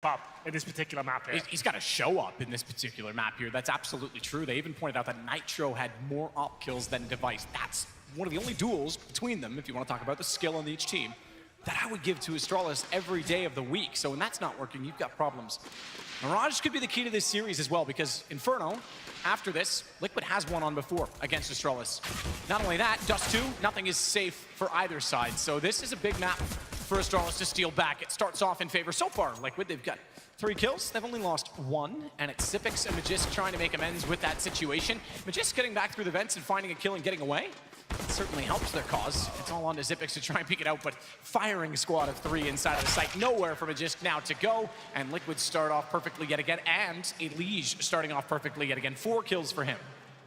up in this particular map here. He's got to show up in this particular map here. That's absolutely true. They even pointed out that Nitro had more op kills than Device. That's one of the only duels between them, if you want to talk about the skill on each team, that I would give to Astralis every day of the week. So when that's not working, you've got problems. Mirage could be the key to this series as well, because Inferno, after this, Liquid has won on before against Astralis. Not only that, Dust 2, nothing is safe for either side. So this is a big map for Astralis to steal back. It starts off in favor so far. Liquid, they've got 3 kills. They've only lost 1, and it's Zippix and Magisk trying to make amends with that situation. Magisk getting back through the vents and finding a kill and getting away. It certainly helps their cause. It's all on to Zippix to try and peek it out, but firing a squad of 3 inside of the site. Nowhere for Magisk now to go, and Liquid start off perfectly yet again, and Elige starting off perfectly yet again. 4 kills for him.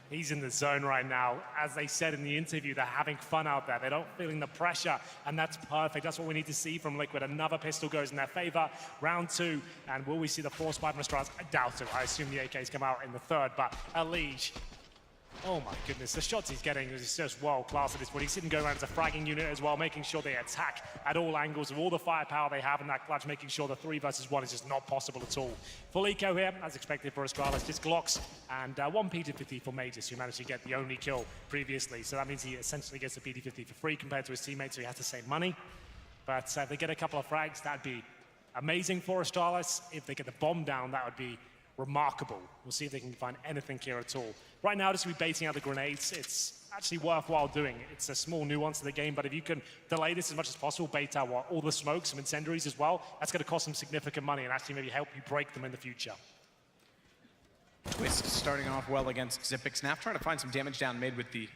He's in the zone right now. As they said in the interview, they're having fun out there. They're not feeling the pressure, and that's perfect. That's what we need to see from Liquid. Another pistol goes in their favor. Round 2, and will we see the force fight from Astralis? I doubt it. I assume the AKs come out in the 3rd, but Elige, oh my goodness, the shots he's getting is just world-class at this point. He's sitting going around as a fragging unit as well, making sure they attack at all angles with all the firepower they have in that clutch, making sure the 3 versus 1 is just not possible at all. Full eco here, as expected for Astralis, just Glocks and 1 P250 for Magus, who managed to get the only kill previously. So that means he essentially gets the P250 for free compared to his teammates, so he has to save money. But if they get a couple of frags, that'd be amazing for Astralis. If they get the bomb down, that would be remarkable. We'll see if they can find anything here at all. Right now, just to be baiting out the grenades, it's actually worthwhile doing. It's a small nuance of the game, but if you can delay this as much as possible, bait out all the smoke, some incendiaries as well, that's going to cost them significant money and actually maybe help you break them in the future. Twist starting off well against Zippix. Now trying to find some damage down mid with the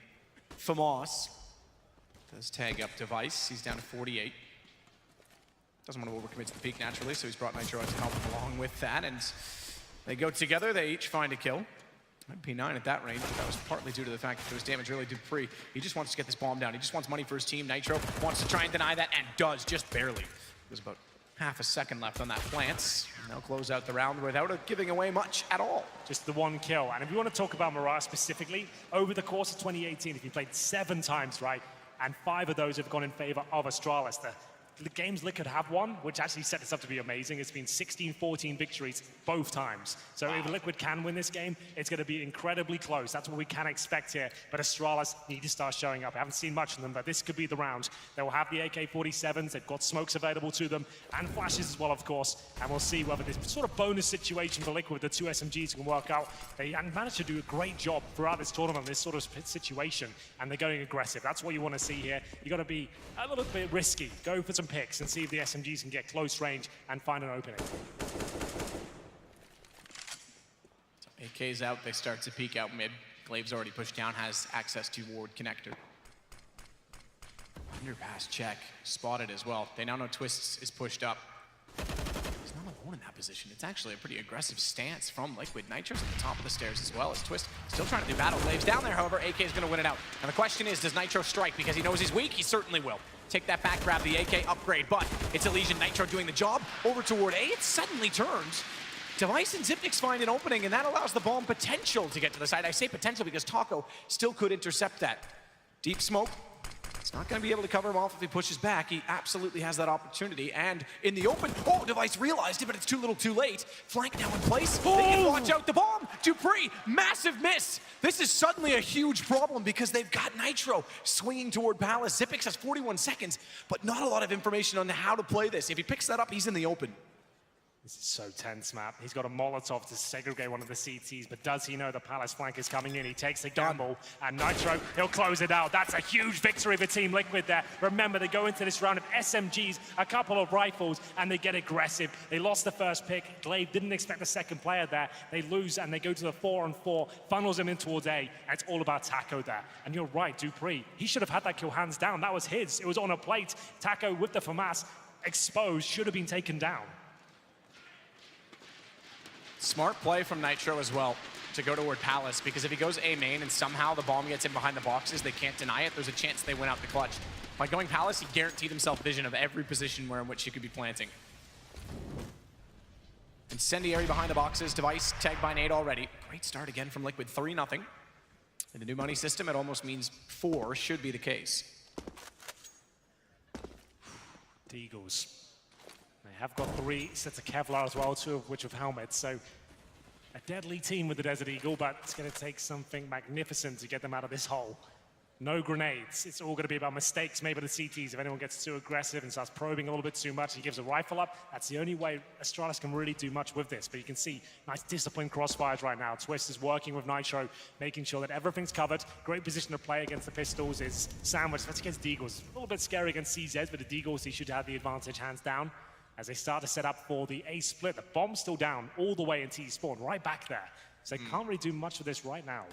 FAMAS. Does tag up Device. He's down to 48. Doesn't want to overcommit to the peak naturally, so he's brought Nitro out to help along with that. And they go together, they each find a kill. P9 at that range, but that was partly due to the fact that there was damage really Dupree. He just wants to get this bomb down. He just wants money for his team. Nitro wants to try and deny that, and does, just barely. There's about half a second left on that plant. They'll close out the round without giving away much at all. Just the 1 kill. And if you want to talk about Mirage specifically, over the course of 2018, if you played 7 times, right, and 5 of those have gone in favor of Astralis, the games Liquid have won, which actually set this up to be amazing. It's been 16-14 victories both times. So if Liquid can win this game, it's going to be incredibly close. That's what we can expect here. But Astralis need to start showing up. I haven't seen much of them, but this could be the round. They will have the AK-47s. They've got smokes available to them, and flashes as well, of course. And we'll see whether this sort of bonus situation for Liquid, the 2 SMGs can work out. They managed to do a great job throughout this tournament, this sort of situation, and they're going aggressive. That's what you want to see here. You got to be a little bit risky. Go for some picks and see if the SMGs can get close range and find an opening. AK's out, they start to peek out mid. Glave's already pushed down, has access to ward connector. Underpass check, spotted as well. They now know Twists is pushed up. He's not alone in that position. It's actually a pretty aggressive stance from Liquid. Nitro's at the top of the stairs as well as Twist still trying to do battle. Glave's down there, however, AK is going to win it out. And the question is, does Nitro strike? Because he knows he's weak, he certainly will. Take that back, grab the AK, upgrade, but it's Elysian Nitro doing the job. Over toward A, it suddenly turns. Device and Zippix find an opening, and that allows the bomb potential to get to the side. I say potential because Taco still could intercept that. Deep smoke. It's not going to be able to cover him off if he pushes back. He absolutely has that opportunity. And in the open, oh, Device realized it, but it's too little too late. Flank now in place. Oh! They can watch out the bomb. Dupree, massive miss. This is suddenly a huge problem because they've got Nitro swinging toward Palace. Zippix has 41 seconds, but not a lot of information on how to play this. If he picks that up, he's in the open. This is so tense, Matt. He's got a Molotov to segregate one of the CTs, but does he know the Palace flank is coming in? He takes the gamble, and Nitro, he'll close it out. That's a huge victory for Team Liquid there. Remember, they go into this round of SMGs, a couple of rifles, and they get aggressive. They lost the first pick. Glaive didn't expect the second player there. They lose, and they go to the 4-on-4, funnels him in towards A, and it's all about Taco there. And you're right, Dupree, he should have had that kill hands down. That was his. It was on a plate. Taco with the FAMAS exposed, should have been taken down. Smart play from Nitro as well to go toward Palace, because if he goes A main and somehow the bomb gets in behind the boxes, they can't deny it. There's a chance they win out the clutch. By going Palace, he guaranteed himself vision of every position in which he could be planting. Incendiary behind the boxes, Device tagged by Nate already. Great start again from Liquid, 3-0. In the new money system, it almost means 4 should be the case. The Eagles. They have got 3 sets of Kevlar as well, 2 of which with helmets. So a deadly team with the Desert Eagle, but it's going to take something magnificent to get them out of this hole. No grenades. It's all going to be about mistakes made by the CTs. If anyone gets too aggressive and starts probing a little bit too much, he gives a rifle up. That's the only way Astralis can really do much with this. But you can see nice disciplined crossfires right now. Twist is working with Nitro, making sure that everything's covered. Great position to play against the Pistols is Sandwich. That's against Deagles. A little bit scary against CZs, but the Deagles, he should have the advantage hands down. As they start to set up for the A split, the bomb's still down all the way in T spawn, right back there. So they can't really do much with this right now.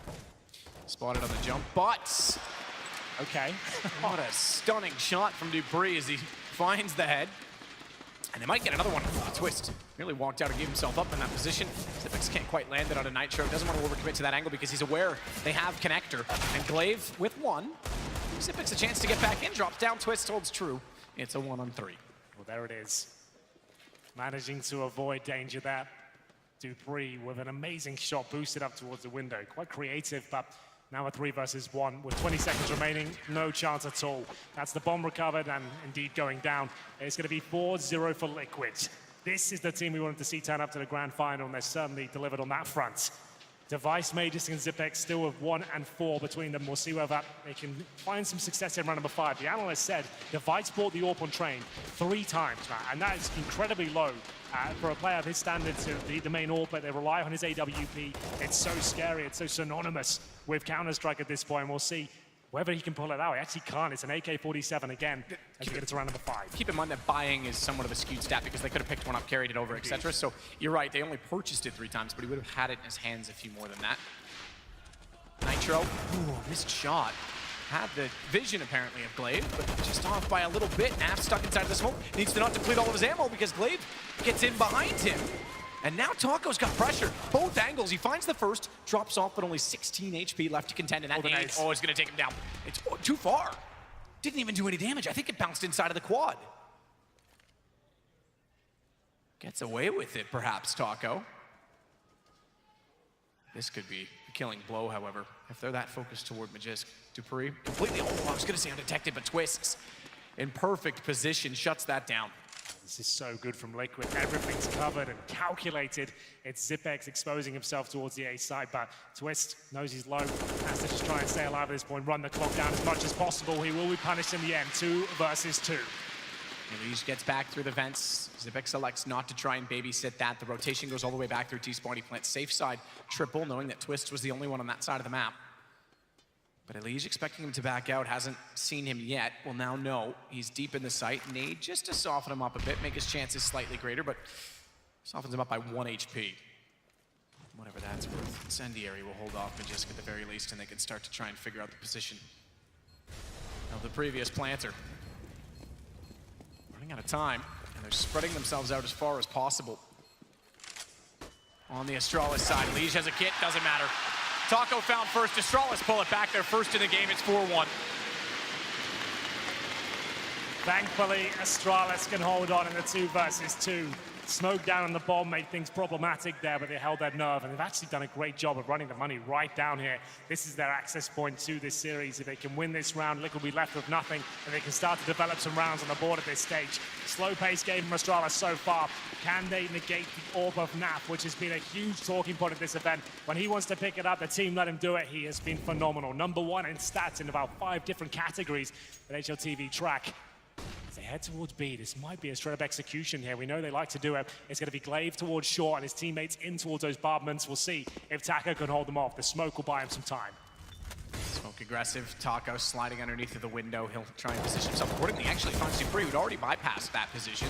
Spotted on the jump, but okay. what a stunning shot from Dupree as he finds the head. And they might get another one. Twist really walked out and gave himself up in that position. Zipex can't quite land it on a Nitro. Doesn't want to overcommit to that angle because he's aware they have connector. And Glaive with 1. Zipex a chance to get back in, drops down, Twist holds true. It's a 1-on-3. Well, there it is. Managing to avoid danger there. Dupree with an amazing shot boosted up towards the window. Quite creative, but now a 3 versus 1 with 20 seconds remaining. No chance at all. That's the bomb recovered and indeed going down. It's going to be 4-0 for Liquid. This is the team we wanted to see turn up to the grand final, and they're certainly delivered on that front. Device, Magus, and Zipex still with 1 and 4 between them. We'll see whether they can find some success in round number 5. The analyst said Device bought the AWP on train 3 times, Matt, and that is incredibly low for a player of his standards to be the main AWP. They rely on his AWP. It's so scary. It's so synonymous with Counter-Strike at this point. We'll see whether he can pull it out. He actually can't. It's an AK-47 again as we get to round number 5. Keep in mind that buying is somewhat of a skewed stat because they could have picked one up, carried it over, etc. So you're right, they only purchased it 3 times, but he would have had it in his hands a few more than that. Nitro, ooh, missed shot. Had the vision apparently of Glaive, but just off by a little bit. Naf stuck inside of the smoke. Needs to not deplete all of his ammo because Glaive gets in behind him. And now Taco's got pressure. Both angles. He finds the first, drops off, but only 16 HP left to contend. And that nade, it's going to take him down. It's too far. Didn't even do any damage. I think it bounced inside of the quad. Gets away with it, perhaps, Taco. This could be a killing blow, however, if they're that focused toward Magisk. Dupree, completely, I was going to say undetected, but Twists in perfect position, shuts that down. This is so good from Liquid. Everything's covered and calculated. It's Zipex exposing himself towards the A side, but Twist knows he's low. Has to just try and stay alive at this point, run the clock down as much as possible. He will be punished in the end. 2 versus 2. Mirage gets back through the vents. Zipex selects not to try and babysit that. The rotation goes all the way back through T-spawn. He plants safe side triple, knowing that Twist was the only one on that side of the map. But Elige expecting him to back out, hasn't seen him yet. Will now know he's deep in the site. Nade just to soften him up a bit, make his chances slightly greater, but softens him up by 1 HP. Whatever that's worth. Incendiary will hold off Magisk at the very least, and they can start to try and figure out the position of the previous planter. Running out of time, and they're spreading themselves out as far as possible. On the Astralis side, Elige has a kit, doesn't matter. Taco found first, Astralis pull it back. They're first in the game, it's 4-1. Thankfully, Astralis can hold on in the 2 versus 2. Smoke down on the bomb made things problematic there, but they held their nerve, and they've actually done a great job of running the money right down here. This is their access point to this series. If they can win this round, Liquid will be left with nothing, and they can start to develop some rounds on the board at this stage. Slow-paced game from Astralis so far. Can they negate the AWP of Naf, which has been a huge talking point at this event? When he wants to pick it up, the team let him do it. He has been phenomenal. #1 in stats in about 5 different categories that HLTV track. As they head towards B, this might be a straight-up execution here. We know they like to do it. It's going to be Glaive towards short and his teammates in towards those bombments. We'll see if Taco can hold them off. The smoke will buy him some time. Smoke aggressive, Taco sliding underneath of the window. He'll try and position himself accordingly. Actually finds Dupree, who'd already bypassed that position.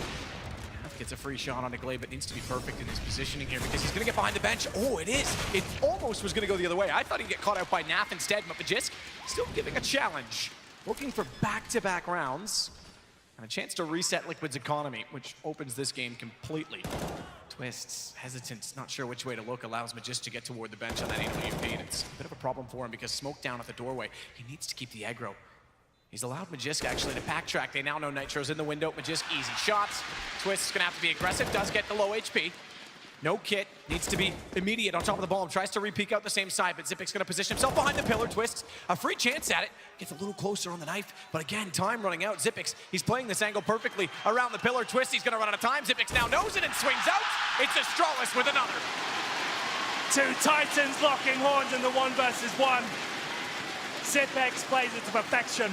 Gets a free shot on a Glaive, but needs to be perfect in his positioning here because he's going to get behind the bench. Oh, it is. It almost was going to go the other way. I thought he'd get caught out by Naf instead, but Magisk still giving a challenge. Looking for back-to-back rounds. And a chance to reset Liquid's economy, which opens this game completely. Twists, hesitant, not sure which way to look, allows Magisk to get toward the bench on that AWP, and it's a bit of a problem for him because smoke down at the doorway. He needs to keep the aggro. He's allowed Magisk actually to backtrack. They now know Nitro's in the window. Magisk, easy shots. Twist is gonna have to be aggressive, does get the low HP. No kit, needs to be immediate on top of the bomb. Tries to re-peek out the same side, but Zipic's gonna position himself behind the pillar, twists. A free chance at it, gets a little closer on the knife, but again, time running out. Zipix, he's playing this angle perfectly around the pillar, twist, he's gonna run out of time. Zipix now knows it and swings out. It's Astralis with another. Two Titans locking horns in the 1 versus 1. Zipix plays it to perfection,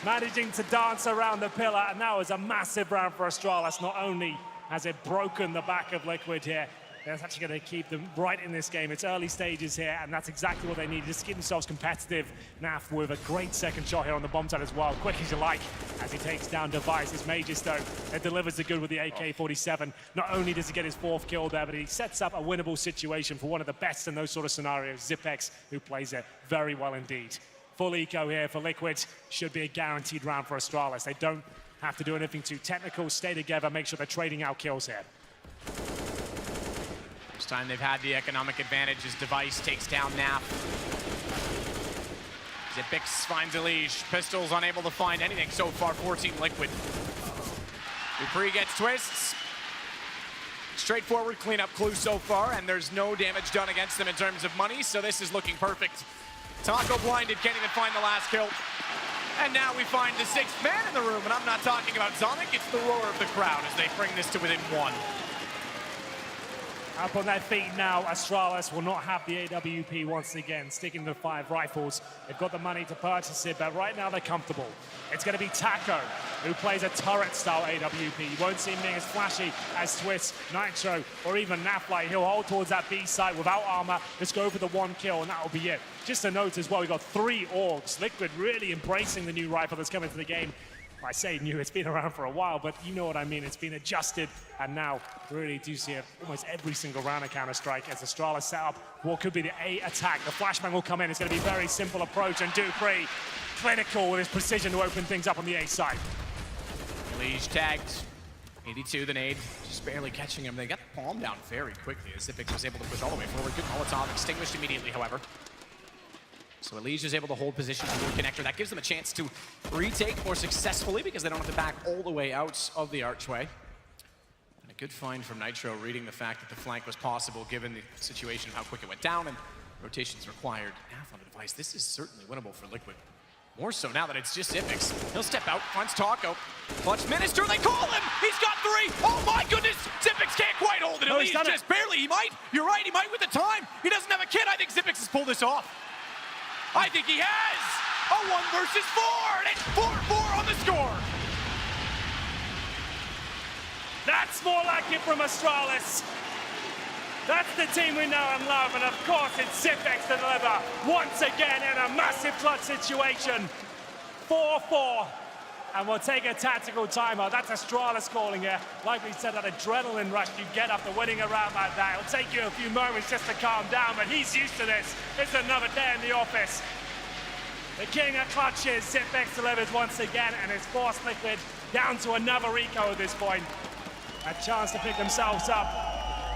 managing to dance around the pillar, and that was a massive round for Astralis. Not only has it broken the back of Liquid here, that's actually going to keep them right in this game. It's early stages here, and that's exactly what they need, just to keep themselves competitive. Naf with a great second shot here on the bomb side as well. Quick as you like, as he takes down Device. His Magister, it delivers the good with the AK-47. Not only does he get his 4th kill there, but he sets up a winnable situation for one of the best in those sort of scenarios, Zipix, who plays it very well indeed. Full eco here for Liquid. Should be a guaranteed round for Astralis. They don't have to do anything too technical. Stay together, make sure they're trading out kills here. First time they've had the economic advantage as Device takes down Naf. Zipix finds Elige. Pistols unable to find anything so far for Team Liquid. Dupree gets twists. Straightforward cleanup clue so far, and there's no damage done against them in terms of money, so this is looking perfect. Taco blinded, can't even find the last kill. And now we find the 6th man in the room, and I'm not talking about Zonic, it's the roar of the crowd as they bring this to within 1. Up on their feet now, Astralis will not have the AWP once again, sticking to the 5 rifles. They've got the money to purchase it, but right now they're comfortable. It's going to be Taco, who plays a turret-style AWP. You won't see him being as flashy as Twist, Nitro, or even Naflight. He'll hold towards that B side without armor. Let's go for the 1 kill, and that'll be it. Just a note as well, we've got 3 orgs. Liquid really embracing the new rifle that's coming to the game. I say new, it's been around for a while, but you know what I mean. It's been adjusted, and now really do see it almost every single round of Counter-Strike as Astralis set up what could be the A attack. The flashbang will come in. It's going to be a very simple approach, and Dupree, clinical with his precision to open things up on the A side. Elige tagged. 82, the nade, just barely catching him. They got the palm down very quickly as Zipix was able to push all the way forward. Good Molotov, extinguished immediately, however. So Elige is able to hold position to the connector. That gives them a chance to retake more successfully because they don't have to back all the way out of the archway. And a good find from Nitro, reading the fact that the flank was possible given the situation of how quick it went down and rotations required. Naf on the Device. This is certainly winnable for Liquid. More so now that it's just Zipix. He'll step out, finds Taco. Clutch Minister, they call him! He's got 3! Oh my goodness! Zipix can't quite hold it. Elige just barely. He might. You're right, he might with the time. He doesn't have a kit. I think Zipix has pulled this off. I think he has! A 1 versus 4, and it's 4-4 on the score! That's more like it from Astralis. That's the team we know and love, and of course it's Zipix to deliver once again in a massive clutch situation. 4-4, and we'll take a tactical timeout. That's Astralis calling it. Like we said, that adrenaline rush you get after winning a round like that. It'll take you a few moments just to calm down, but he's used to this. It's another day in the office. The king of clutches, Zipix delivers once again, and it's forced Liquid down to another eco at this point. A chance to pick themselves up,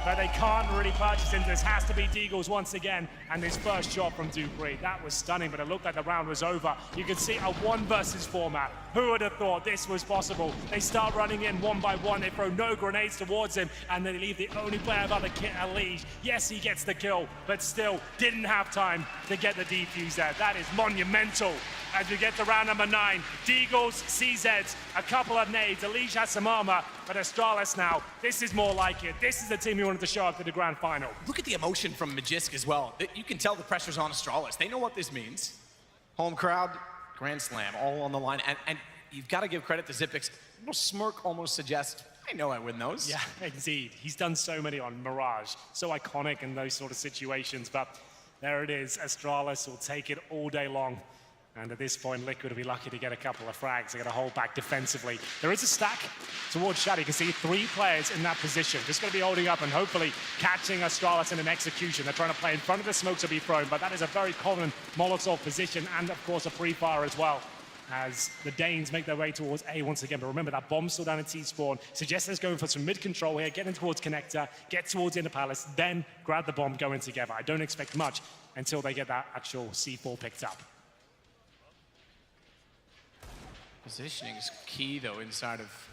but they can't really purchase into this. Has to be Deagles once again, and this first shot from Dupree. That was stunning, but it looked like the round was over. You can see a 1 versus 4 map. Who would have thought this was possible? They start running in 1 by 1. They throw no grenades towards him, and they leave the only player of other kit, Elige. Yes, he gets the kill, but still didn't have time to get the defuse there. That is monumental. As we get to round number 9, Deagles, CZs, a couple of nades. Elige has some armor, but Astralis now, this is more like it. This is the team who wanted to show up to the grand final. Look at the emotion from Magisk as well. You can tell the pressure's on Astralis. They know what this means. Home crowd, grand slam, all on the line. And you've got to give credit to Zipix. A little smirk almost suggests, I know I win those. Yeah, indeed. He's done so many on Mirage. So iconic in those sort of situations. But there it is. Astralis will take it all day long. And at this point, Liquid will be lucky to get a couple of frags. They're going to hold back defensively. There is a stack towards Shadow. You can see 3 players in that position. Just going to be holding up and hopefully catching Astralis in an execution. They're trying to play in front of the smoke to be thrown, but that is a very common Molotov position and, of course, a pre-fire as well. As the Danes make their way towards A once again. But remember, that bomb's still down in T-spawn. Suggester's going for some mid-control here, getting towards Connector, get towards Inner Palace, then grab the bomb, going together. I don't expect much until they get that actual C4 picked up. Positioning is key, though, inside of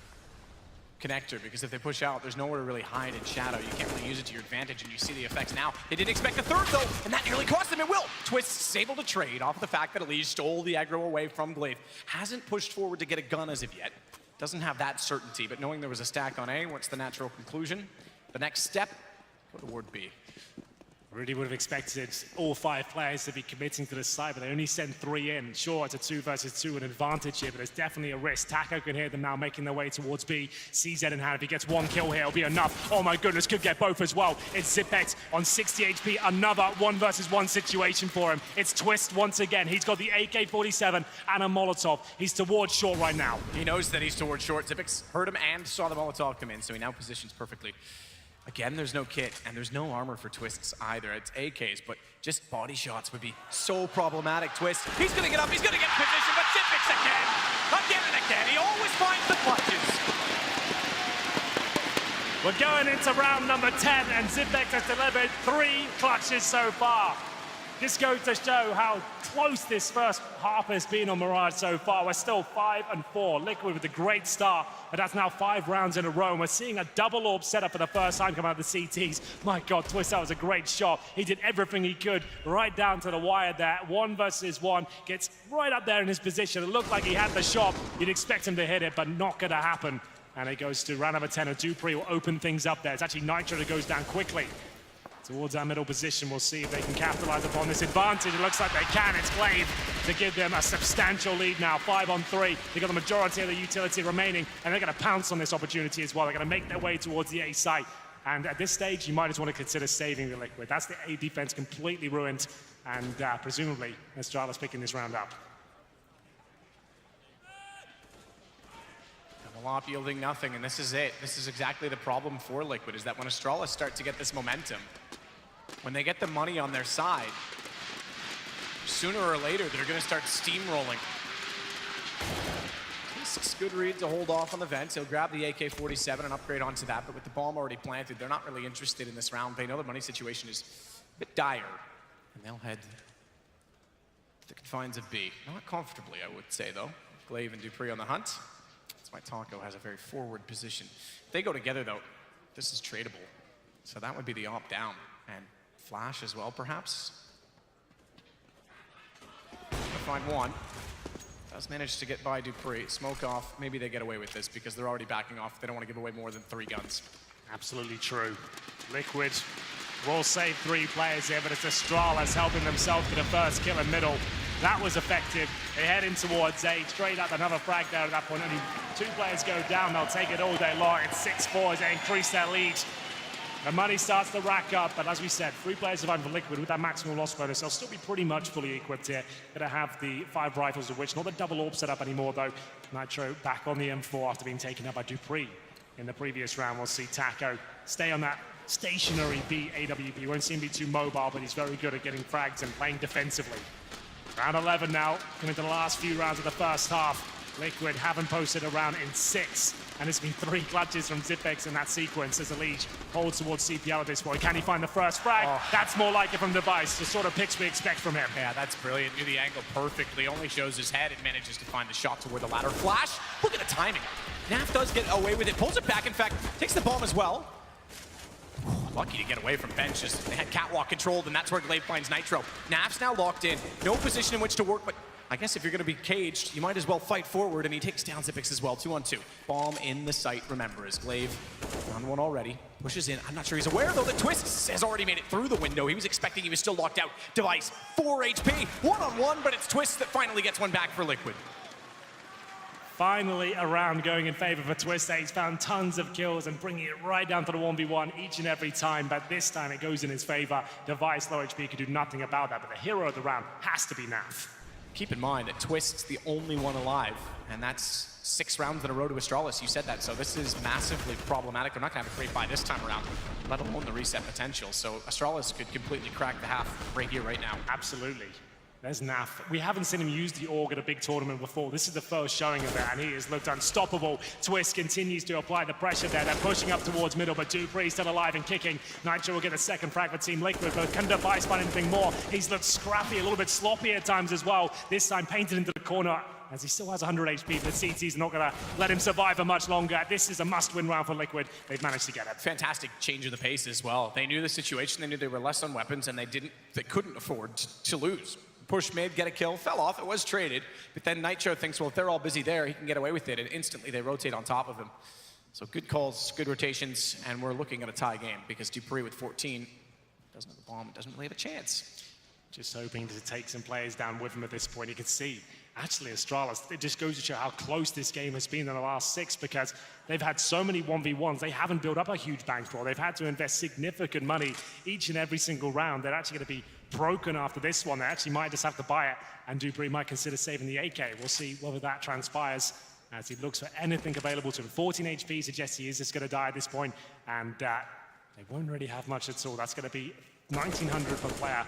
connector, because if they push out, there's nowhere to really hide in shadow. You can't really use it to your advantage, and you see the effects now. They didn't expect the third, though, and that nearly cost them. It will. Twist's able to trade off the fact that Elise stole the aggro away from Glaive. Hasn't pushed forward to get a gun as of yet. Doesn't have that certainty, but knowing there was a stack on A, what's the natural conclusion? The next step, go toward B. Really would have expected all 5 players to be committing to this side, but they only send 3 in. Sure, it's a 2 versus 2, an advantage here, but there's definitely a risk. Taco can hear them now making their way towards B. CZ in hand. If he gets 1 kill here, it'll be enough. Oh my goodness, could get both as well. It's Zipex on 60 HP, another 1 versus 1 situation for him. It's Twist once again. He's got the AK-47 and a Molotov. He's towards short right now. He knows that he's towards short. Zipex heard him and saw the Molotov come in, so he now positions perfectly. Again, there's no kit, and there's no armor for Twists either. It's AKs, but just body shots would be so problematic. Twist, he's gonna get up, he's gonna get in position, but Zipex again and again. He always finds the clutches. We're going into round number 10, and Zipex has delivered 3 clutches so far. This goes to show how close this first half has been on Mirage so far. We're still 5-4. Liquid with a great start, but that's now 5 rounds in a row. And we're seeing a double orb setup for the first time coming out of the CTs. My God, Twist, that was a great shot. He did everything he could right down to the wire there. 1 versus 1, gets right up there in his position. It looked like he had the shot. You'd expect him to hit it, but not gonna happen. And it goes to round number 10, and dupreeh will open things up there. It's actually Nitro that goes down quickly towards our middle position. We'll see if they can capitalize upon this advantage. It looks like they can. It's Glaive to give them a substantial lead now. 5-on-3. They've got the majority of the utility remaining, and they're going to pounce on this opportunity as well. They're going to make their way towards the A site. And at this stage, you might just want to consider saving the Liquid. That's the A defense completely ruined, and presumably, Astralis picking this round up. Malop yielding nothing, and this is it. This is exactly the problem for Liquid, is that when Astralis start to get this momentum, when they get the money on their side, sooner or later, they're going to start steamrolling. Takes good read to hold off on the vents. He'll grab the AK-47 and upgrade onto that, but with the bomb already planted, they're not really interested in this round. They know the money situation is a bit dire, and they'll head to the confines of B. Not comfortably, I would say, though. Glaive and dupreeh on the hunt. That's why Taco has a very forward position. If they go together, though, this is tradable. So that would be the op down. And Flash as well, perhaps. Find one. Does manage to get by dupreeh. Smoke off. Maybe they get away with this because they're already backing off. They don't want to give away more than 3 guns. Absolutely true. Liquid will save 3 players here, but it's Astralis helping themselves get a first kill in middle. That was effective. They head in towards A. Straight up, another frag there at that point. Only 2 players go down. They'll take it all day long. It's 6-4 as they increase their lead. The money starts to rack up, but as we said, 3 players surviving for Liquid with that maximum loss bonus. They'll still be pretty much fully equipped here. Gonna have the 5 rifles of which, not the double orb setup anymore though. Nitro back on the M4 after being taken out by dupreeh in the previous round. We'll see Taco stay on that stationary B AWP. Won't seem to be too mobile, but he's very good at getting frags and playing defensively. Round 11 now, coming to the last few rounds of the first half. Liquid haven't posted a round in 6, and it's been 3 clutches from Zipex in that sequence as Elite holds towards CPL at this point. Can he find the first frag? Oh. That's more like it from Device, the sort of picks we expect from him. Yeah, that's brilliant. Knew the angle perfectly, only shows his head and manages to find the shot toward the ladder. Flash, look at the timing. Naf does get away with it, pulls it back, in fact, takes the bomb as well. Lucky to get away from benches. They had catwalk controlled, and that's where Glaive finds Nitro. Naf's now locked in. No position in which to work, but I guess if you're going to be caged, you might as well fight forward, and he takes down Zipex as well. 2-on-2. Bomb in the site, remember, as Glaive on 1 already. Pushes in. I'm not sure he's aware, though, that Twist has already made it through the window. He was expecting he was still locked out. Device, 4 HP. 1-on-1, but it's Twist that finally gets one back for Liquid. Finally, a round going in favor for Twist. He's found tons of kills and bringing it right down to the 1v1 each and every time, but this time it goes in his favor. Device, low HP, can do nothing about that, but the hero of the round has to be Naf. Keep in mind that Twist's the only one alive, and that's 6 rounds in a row to Astralis. You said that, so this is massively problematic. They're not going to have a great buy this time around, let alone the reset potential. So Astralis could completely crack the half right here, right now. Absolutely. There's Naf. We haven't seen him use the AUG at a big tournament before. This is the first showing of it, and he has looked unstoppable. Twist continues to apply the pressure there. They're pushing up towards middle, but dupreeh still alive and kicking. Nitro will get a second frag for Team Liquid, but can Device find anything more? He's looked scrappy, a little bit sloppy at times as well. This time painted into the corner as he still has 100 HP, but CT's not going to let him survive for much longer. This is a must-win round for Liquid. They've managed to get it. Fantastic change of the pace as well. They knew the situation, they knew they were less on weapons, and they couldn't afford to lose. Push mid, get a kill, fell off, it was traded, but then Nitro thinks, well, if they're all busy there, he can get away with it, and instantly they rotate on top of him. So good calls, good rotations, and we're looking at a tie game because Dupree with 14 doesn't have the bomb, doesn't really have a chance. Just hoping to take some players down with him at this point. You can see, actually, Astralis, it just goes to show how close this game has been in the last 6 because they've had so many 1v1s. They haven't built up a huge bankroll. They've had to invest significant money each and every single round. They're actually going to be broken after this one. They actually might just have to buy it, and Dupree might consider saving the AK. We'll see whether that transpires as he looks for anything available to him. 14 HP suggests he is just going to die at this point, and they won't really have much at all. That's going to be 1,900 per player.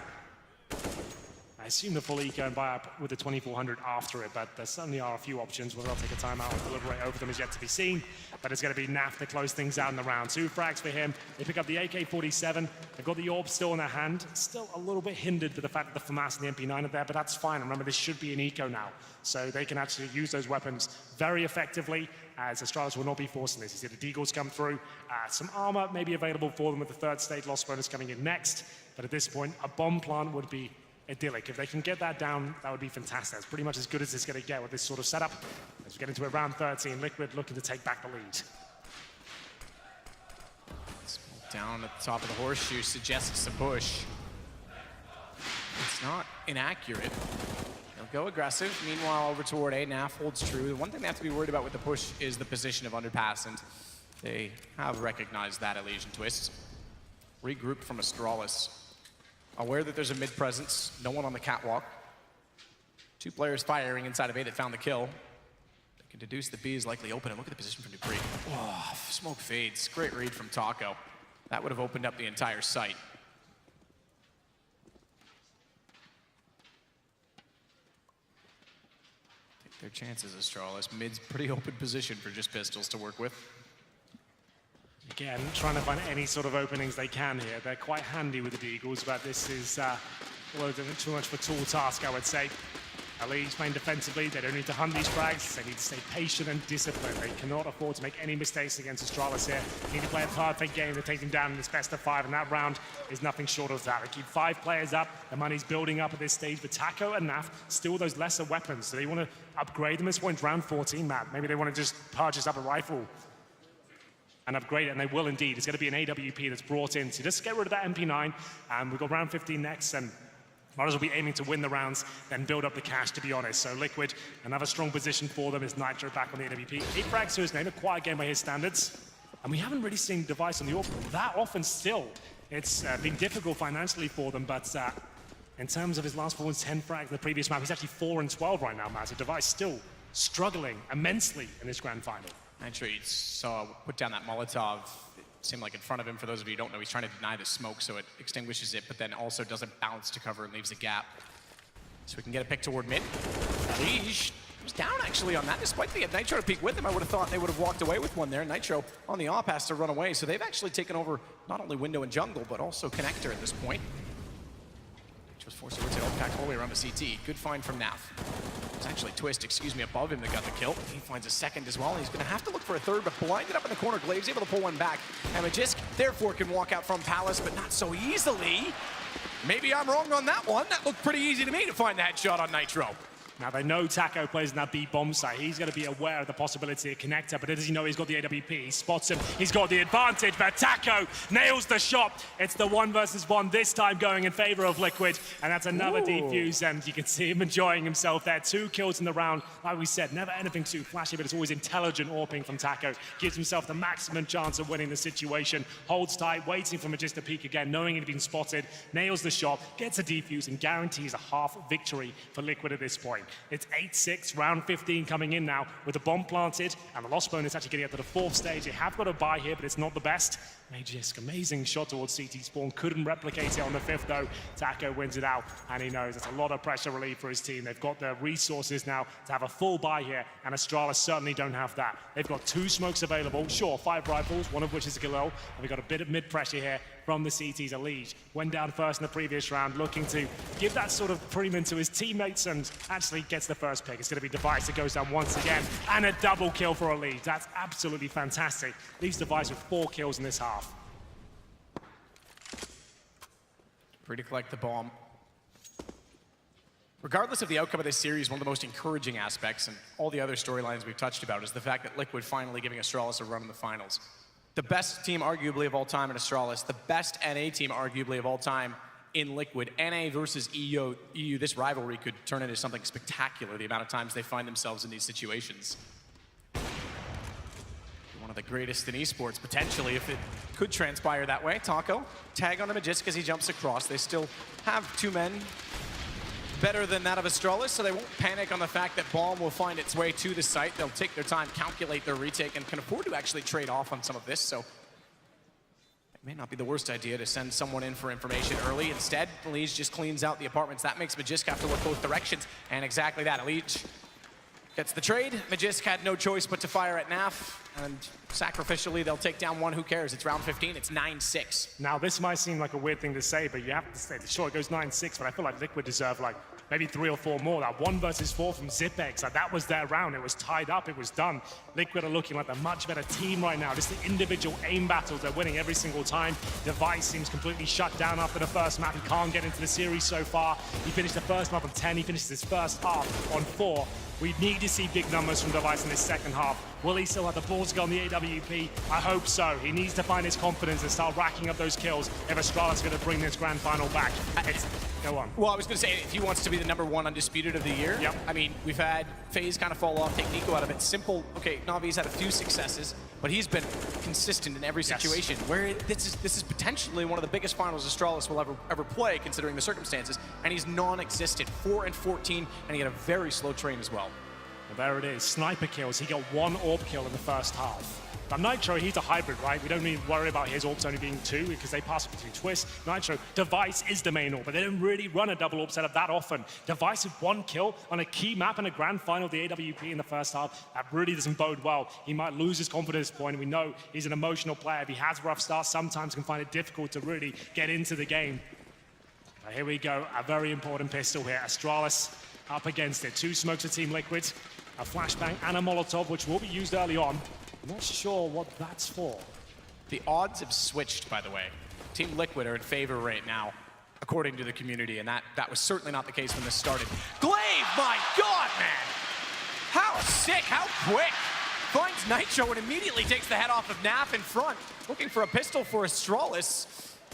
I assume the full eco and buy up with the 2,400 after it, but there certainly are a few options. Whether they'll take a timeout or deliberate over them is yet to be seen. But it's going to be Naf to close things out in the round. 2 frags for him. They pick up the AK-47. They've got the orb still in their hand. Still a little bit hindered by the fact that the FAMAS and the MP9 are there, but that's fine. Remember, this should be an eco now. So they can actually use those weapons very effectively, as Astralis will not be forcing this. You see the Deagles come through. Some armor may be available for them with the 3rd stage loss bonus coming in next. But at this point, a bomb plant would be idyllic. If they can get that down, that would be fantastic. It's pretty much as good as it's going to get with this sort of setup. As we get into round 13, Liquid looking to take back the lead. Down at the top of the horseshoe suggests a push. It's not inaccurate. They'll go aggressive. Meanwhile, over toward A, Naf holds true. The one thing they have to be worried about with the push is the position of underpass, and they have recognized that Elysian Twist. Regrouped from Astralis. Aware that there's a mid presence, no one on the catwalk. 2 players firing inside of A that found the kill. They can deduce that B is likely open, and look at the position from Dupree. Oh, smoke fades. Great read from Taco. That would have opened up the entire site. Take their chances, Astralis. Mid's pretty open position for just pistols to work with. Again, trying to find any sort of openings they can here. They're quite handy with the Deagles, but this is well, too much of a tall task, I would say. Ali's playing defensively. They don't need to hunt these frags. They need to stay patient and disciplined. They cannot afford to make any mistakes against Astralis here. They need to play a perfect game to take them down in this best of 5, and that round is nothing short of that. They keep 5 players up. The money's building up at this stage, but Taco and Naf still those lesser weapons. So they want to upgrade them at this point. Round 14, Matt. Maybe they want to just purchase up a rifle and upgrade it, and they will indeed. It's going to be an AWP that's brought in to just get rid of that MP9. We've got round 15 next, and might as well be aiming to win the rounds, then build up the cash, to be honest. So Liquid, another strong position for them is Nitro back on the AWP. 8 frags to his name, a quiet game by his standards. And we haven't really seen Device on the orb that often still. It's been difficult financially for them, but in terms of his last performance, 10 frags in the previous map, he's actually 4 and 12 right now, Matt. So Device still struggling immensely in this grand final. Nitro saw put down that Molotov. It seemed like in front of him. For those of you who don't know, he's trying to deny the smoke, so it extinguishes it, but then also doesn't bounce to cover and leaves a gap. So we can get a pick toward mid. Lige was down actually on that, despite the Nitro to peek with him. I would have thought they would have walked away with one there. Nitro on the op has to run away, so they've actually taken over not only window and jungle, but also connector at this point. Nitro's forced to rotate all the way around the CT. Good find from Naf. It's actually Twist, above him that got the kill. He finds a second as well. He's going to have to look for a third, but blinded up in the corner. Glave's able to pull one back. And Magisk, therefore, can walk out from Palace, but not so easily. Maybe I'm wrong on that one. That looked pretty easy to me to find that shot on Nitro. Now, they know Taco plays in that B bomb site. He's going to be aware of the possibility of connector, but does he know he's got the AWP? He spots him. He's got the advantage, but Taco nails the shot. It's the 1 versus 1, this time going in favor of Liquid, and that's another defuse, and you can see him enjoying himself there. 2 kills in the round. Like we said, never anything too flashy, but it's always intelligent AWPing from Taco. Gives himself the maximum chance of winning the situation. Holds tight, waiting for Magisk to peek again, knowing he'd been spotted. Nails the shot, gets a defuse, and guarantees a half victory for Liquid at this point. It's 8-6, round 15 coming in now with the bomb planted and the loss bonus actually getting up to the 4th stage. They have got a buy here, but it's not the best. Magisk, amazing shot towards CT spawn. Couldn't replicate it on the 5th though. Taco wins it out, and he knows it's a lot of pressure relief for his team. They've got the resources now to have a full buy here, and Astralis certainly don't have that. They've got 2 smokes available. Sure, 5 rifles, one of which is a Galil, and we've got a bit of mid pressure here from the CTs. Elige went down first in the previous round, looking to give that sort of premium to his teammates, and actually gets the first pick. It's going to be Device that goes down once again, and a double kill for Elige. That's absolutely fantastic. Leaves Device with 4 kills in this half. Free to collect the bomb. Regardless of the outcome of this series, one of the most encouraging aspects, and all the other storylines we've touched about, is the fact that Liquid finally giving Astralis a run in the finals. The best team arguably of all time in Astralis, the best NA team arguably of all time in Liquid. NA versus EU, this rivalry could turn into something spectacular, the amount of times they find themselves in these situations. One of the greatest in esports, potentially, if it could transpire that way. Taco, tag on the Magisk as he jumps across. They still have 2 men better than that of Astralis, so they won't panic on the fact that Bomb will find its way to the site. They'll take their time, calculate their retake, and can afford to actually trade off on some of this, so it may not be the worst idea to send someone in for information early. Instead, Elige just cleans out the apartments. That makes Magisk have to look both directions, and exactly that. Elige gets the trade. Magisk had no choice but to fire at Naf, and sacrificially they'll take down 1. Who cares? It's round 15. It's 9-6. Now, this might seem like a weird thing to say, but you have to say, sure, it goes 9-6, but I feel like Liquid deserve like maybe 3 or 4 more. That 1 versus 4 from Zipex, like that was their round. It was tied up. It was done. Liquid are looking like a much better team right now. Just the individual aim battles, they're winning every single time. Device seems completely shut down after the first map. He can't get into the series so far. He finished the first map on 10. He finishes his first half on 4. We need to see big numbers from Device in this second half. Will he still have the balls to go on the AWP? I hope so. He needs to find his confidence and start racking up those kills if Astralis is going to bring this grand final back. Go on. Well, I was going to say, if he wants to be the #1 undisputed of the year, yep. I mean, we've had FaZe kind of fall off, take Nico out of it. Simple, okay, Navi's had a few successes, but he's been consistent in every situation. Yes. Where this is potentially one of the biggest finals Astralis will ever play, considering the circumstances, and he's non-existent. 4-14, and he had a very slow train as well. Well, there it is. Sniper kills. He got 1 AWP kill in the first half. Now, Nitro, he's a hybrid, right? We don't need to worry about his AWPs only being 2 because they pass between twists. Nitro, Device is the main AWP, but they don't really run a double AWP setup that often. Device with 1 kill on a key map in a grand final of the AWP in the first half, that really doesn't bode well. He might lose his confidence point. We know he's an emotional player. If he has rough starts, sometimes can find it difficult to really get into the game. But here we go, a very important pistol here. Astralis up against it. 2 smokes for Team Liquid, a flashbang and a Molotov, which will be used early on. I'm not sure what that's for. The odds have switched, by the way. Team Liquid are in favor right now, according to the community, and that was certainly not the case when this started. Glaive, my God, man! How sick, how quick! Finds Nitro and immediately takes the head off of Naf in front. Looking for a pistol for Astralis.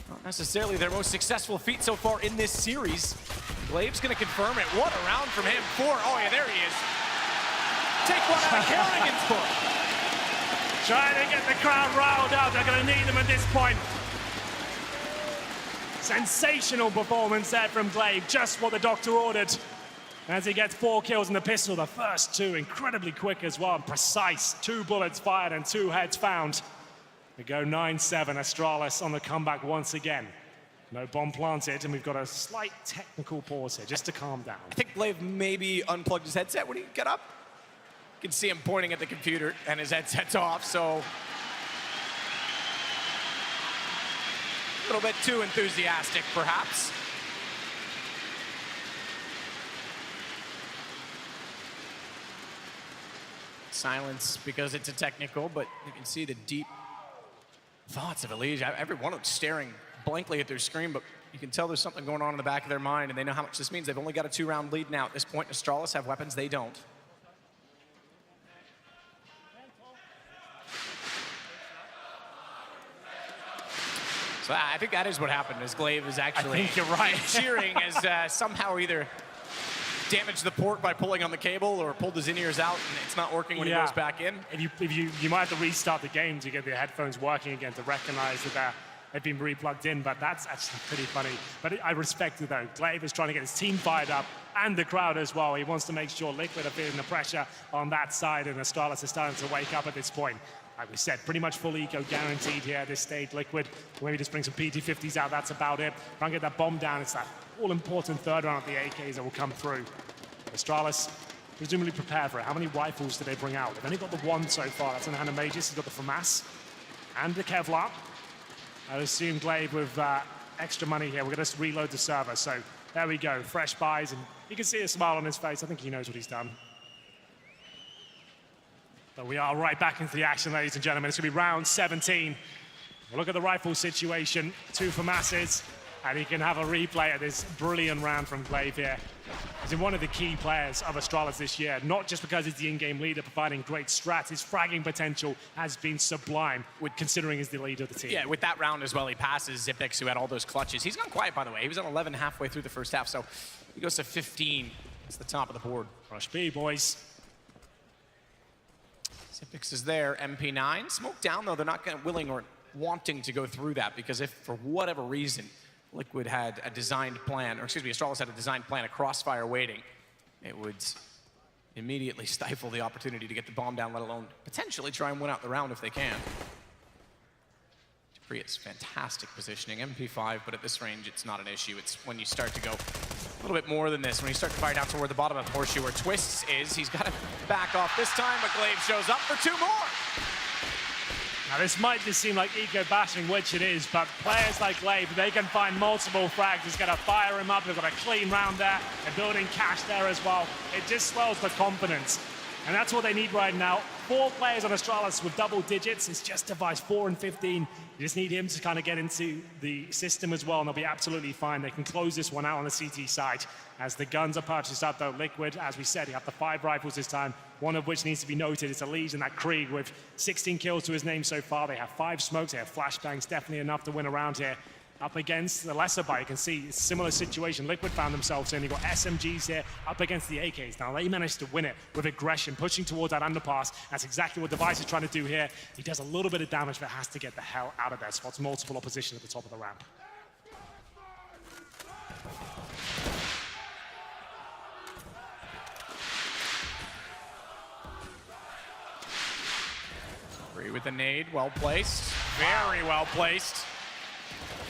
Not necessarily their most successful feat so far in this series. Glaive's gonna confirm it. What a round from him. 4, oh yeah, there he is. Take one out of Kerrigan's book. Trying to get the crowd riled up. They're going to need them at this point. Sensational performance there from Glaive. Just what the doctor ordered. As he gets 4 kills in the pistol. The first 2 incredibly quick as well. Precise. 2 bullets fired and 2 heads found. We go 9-7. Astralis on the comeback once again. No bomb planted, and we've got a slight technical pause here, just to calm down. I think Glaive maybe unplugged his headset when he got up. You can see him pointing at the computer, and his headset's off, so a little bit too enthusiastic, perhaps. Silence because it's a technical, but you can see the deep thoughts of Elige. Every one of them staring blankly at their screen, but you can tell there's something going on in the back of their mind, and they know how much this means. They've only got a 2-round lead now. At this point, Astralis have weapons, they don't. So I think that is what happened, is Glaive is actually I think you're right. cheering as somehow either damaged the port by pulling on the cable or pulled his in-ears out and it's not working when he goes back in. You might have to restart the game to get the headphones working again to recognize that they've been replugged in, but that's actually pretty funny. But I respect it though. Glaive is trying to get his team fired up and the crowd as well. He wants to make sure Liquid are feeling the pressure on that side, and Astralis is starting to wake up at this point. Like we said, pretty much full eco guaranteed here at this stage. Liquid, maybe just bring some PT-50s out, that's about it. Try and get that bomb down. It's that all-important third round of the AKs that will come through. Astralis, presumably prepared for it. How many rifles did they bring out? They've only got the one so far. That's in the hand of Magus. He's got the FAMAS and the Kevlar. I assume Glaive with extra money here. We're going to reload the server. So there we go. Fresh buys, and you can see a smile on his face. I think he knows what he's done. But we are right back into the action, ladies and gentlemen. It's going to be round 17. We'll look at the rifle situation. 2 FAMASes, and he can have a replay of this brilliant round from Glaive here. He's one of the key players of Astralis this year, not just because he's the in-game leader providing great strats. His fragging potential has been sublime, considering he's the leader of the team. Yeah, with that round as well, he passes Zipix, who had all those clutches. He's gone quiet, by the way. He was on 11 halfway through the first half, so he goes to 15. It's the top of the board. Rush B, boys. Zipix is there, MP9. Smoke down, though. They're not willing or wanting to go through that, because if, for whatever reason, Liquid had a designed plan, or excuse me, Astralis had a designed plan, a crossfire waiting, it would immediately stifle the opportunity to get the bomb down, let alone potentially try and win out the round if they can. Dupree is fantastic positioning, MP5, but at this range, it's not an issue. It's when you start to go a little bit more than this, when you start to fire down toward the bottom of the horseshoe where Twists is. He's got to back off this time, but Glaive shows up for 2 more. Now this might just seem like ego bashing, which it is, but players like Glaive, they can find multiple frags. He's going to fire him up. They've got a clean round there. They're building cash there as well. It just swells the confidence. And that's what they need right now. 4 players on Astralis with double digits. It's just Device 4 and 15. You just need him to kind of get into the system as well, and they'll be absolutely fine. They can close this one out on the CT side. As the guns are purchased up, though, Liquid, as we said, he have the 5 rifles this time, one of which needs to be noted. It's a Legion, that Krieg, with 16 kills to his name so far. They have 5 smokes, they have flashbangs, definitely enough to win around here. Up against the lesser buy, you can see it's a similar situation Liquid found themselves in. You've got SMGs here up against the AKs. Now they managed to win it with aggression, pushing towards that underpass. That's exactly what Device is trying to do here. He does a little bit of damage, but has to get the hell out of there. Spots multiple opposition at the top of the ramp. Free with the nade, well placed, very well placed.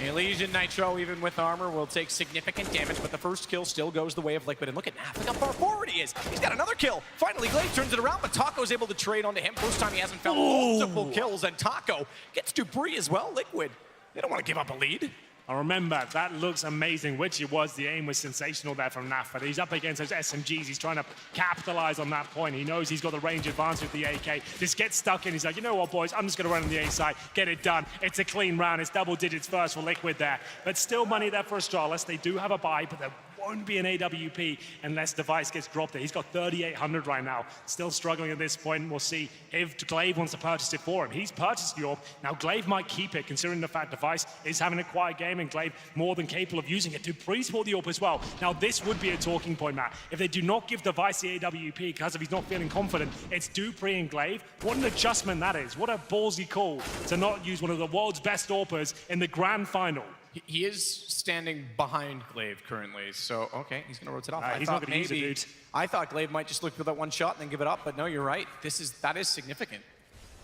Elysian Nitro, even with armor, will take significant damage, but the first kill still goes the way of Liquid. And look at Naf, look how far forward he is. He's got another kill. Finally, Glaive turns it around, but Taco's able to trade onto him. First time he hasn't found multiple kills, and Taco gets Dupree as well. Liquid, they don't want to give up a lead. I remember, that looks amazing, which it was. The aim was sensational there from Naf, but he's up against those SMGs. He's trying to capitalize on that point. He knows he's got the range advantage with the AK. Just gets stuck in. He's like, you know what, boys? I'm just going to run on the A side, get it done. It's a clean round. It's double digits first for Liquid there. But still money there for Astralis. They do have a buy, but there won't be an AWP unless Device gets dropped there. He's got 3,800 right now. Still struggling at this point. We'll see if Glaive wants to purchase it for him. He's purchased the AWP. Now, Glaive might keep it, considering the fact Device is having a quiet game and Glaive more than capable of using it. Dupree's for the AWP as well. Now, this would be a talking point, Matt. If they do not give Device the AWP because if he's not feeling confident, it's Dupree and Glaive. What an adjustment that is. What a ballsy call to not use one of the world's best AWPers in the grand final. He is standing behind Glaive currently, so okay, he's going to rotate off. He's not going to use it, dude. I thought Glaive might just look for that one shot and then give it up, but no, you're right. That is significant.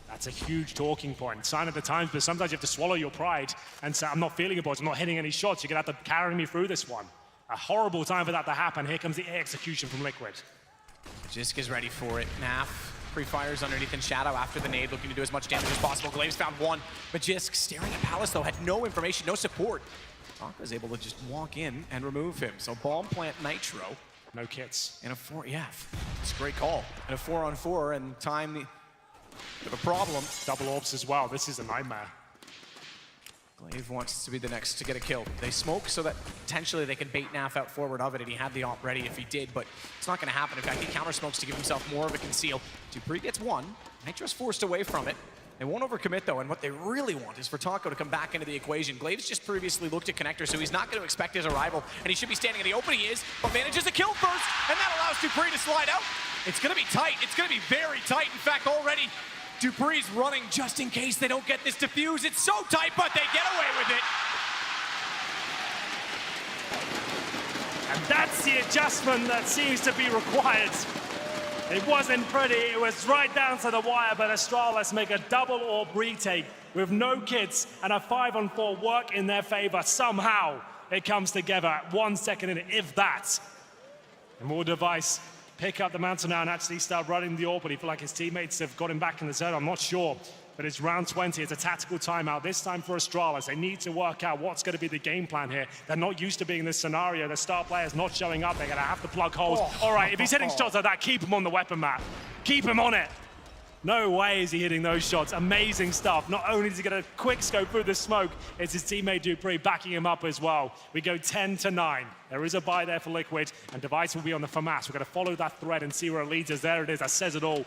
That's a huge talking point. Sign of the times, but sometimes you have to swallow your pride and say, I'm not feeling it, boys. I'm not hitting any shots. You're going to have to carry me through this one. A horrible time for that to happen. Here comes the execution from Liquid. Jisk is ready for it. Naf pre-fires underneath in shadow after the nade, looking to do as much damage as possible. Glaive's found one, but Jisk staring at Palace, though, had no information, no support. Taka is able to just walk in and remove him. So bomb plant Nitro. No kits. And a 4, yeah, it's a great call. And a 4-on-4, and time, bit of a problem. Double orbs as well. This is a nightmare. Glaive wants to be the next to get a kill. They smoke so that potentially they can bait Naf out forward of it, and he had the op ready if he did, but it's not going to happen. In fact, he counter smokes to give himself more of a conceal. Dupree gets one. Nitro's forced away from it. They won't overcommit, though, and what they really want is for Taco to come back into the equation. Glaive's just previously looked at Connector, so he's not going to expect his arrival, and he should be standing in the open. He is, but manages a kill first, and that allows Dupree to slide out. It's going to be tight. It's going to be very tight. In fact, already Dupree's running just in case they don't get this defuse. It's so tight, but they get away with it. And that's the adjustment that seems to be required. It wasn't pretty, it was right down to the wire, but Astralis make a double orb retake with no kits and a 5-on-4 work in their favor. Somehow it comes together at 1 second in, if that. And will Device pick up the mantle now and actually start running the orb, but he feel like his teammates have got him back in the zone? I'm not sure. But it's round 20, it's a tactical timeout. This time for Astralis, they need to work out what's going to be the game plan here. They're not used to being in this scenario. The star player's not showing up. They're going to have to plug holes. All right, if he's hitting shots like that, keep him on the weapon map. Keep him on it. No way is he hitting those shots. Amazing stuff. Not only does he get a quick scope through the smoke, it's his teammate Dupree backing him up as well. We go 10-9. There is a buy there for Liquid, and Device will be on the FAMAS. We're going to follow that thread and see where it leads us. There it is. That says it all.